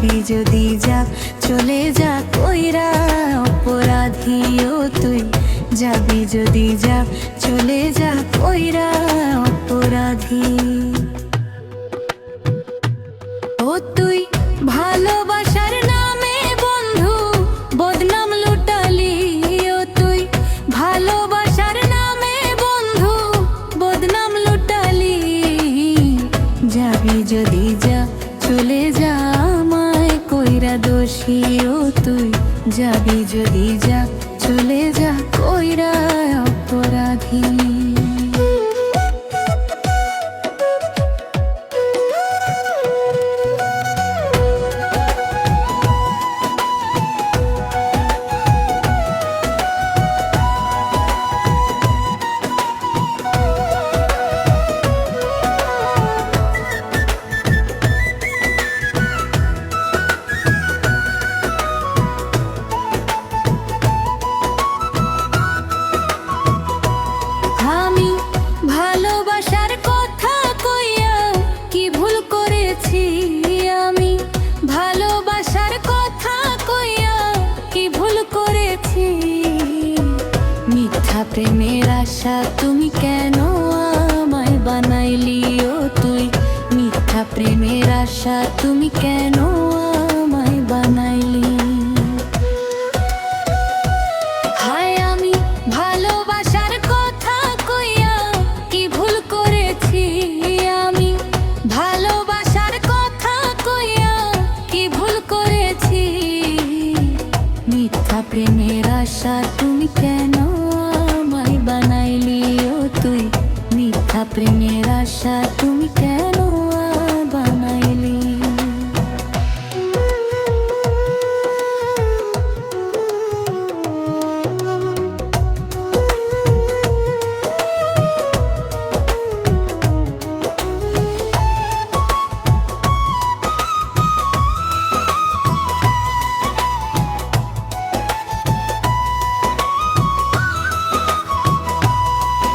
যাবি যদি যা, চলে যা কইরা অপরাধী ও তুই। যাবি যদি যা, চলে যা কইরা অপরাধী। ও তুই ভালোবাসার নামে বন্ধু বদনাম লুটালি। ও তুই ভালোবাসার নামে বন্ধু বদনাম লুটালি। যাবি যদি যা, চলে যা আমায় কইরা দোষী ও তুই। যাবি যদি যা, চলে যা কইরা অপরাধী। ভালোবাসার কথা কইয়া কি ভুল করেছি আমি। ভালোবাসার কথা কইয়া কি ভুল করেছি। মিথ্যা প্রেমের আশা তুমি কেন আমায় বানাইলি ও তুই। মিথ্যা প্রেমের আশা তুমি কেন আমায় বানাইলি। হায় আমি ভালোবাসার কথা কইয়া কি ভুল করেছি আমি। ভালোবাসার কথা কইয়া কি ভুল করেছি। মিথ্যা প্রেমের আশা তুমি কেন আমায় বানাইলি ও তুই। মিথ্যা প্রেমের আশা তুমি কেন বানাইলি।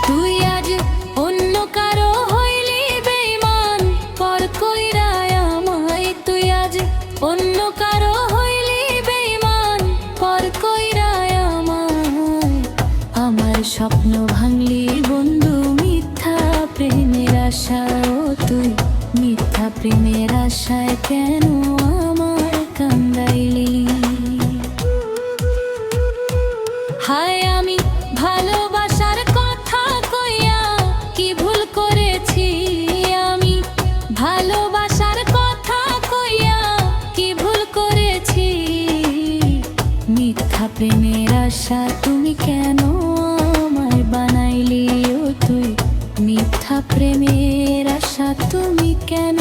তুই আজ অন্য কারো হইলি বেঈমান পর কইরা আমায়। তুই আজ অন্য কারো হইলি বেঈমান পর কইরা আমায়। আমার স্বপ্ন ভাঙলি বন্ধু মিথ্যা প্রেমের আশা ও তুই। মিথ্যা প্রেমের আশায় কেন আমায় কান্দাইলি। হায় আমি ভালোবাসার কথা কইয়া কি ভুল করেছি আমি। ভালোবাসার কথা কইয়া কি ভুল করেছি। মিথ্যা প্রেমের আশা তুমি কেন আমায় বানাইলি ও তুই। মিথ্যা প্রেমের আশা তুমি কেন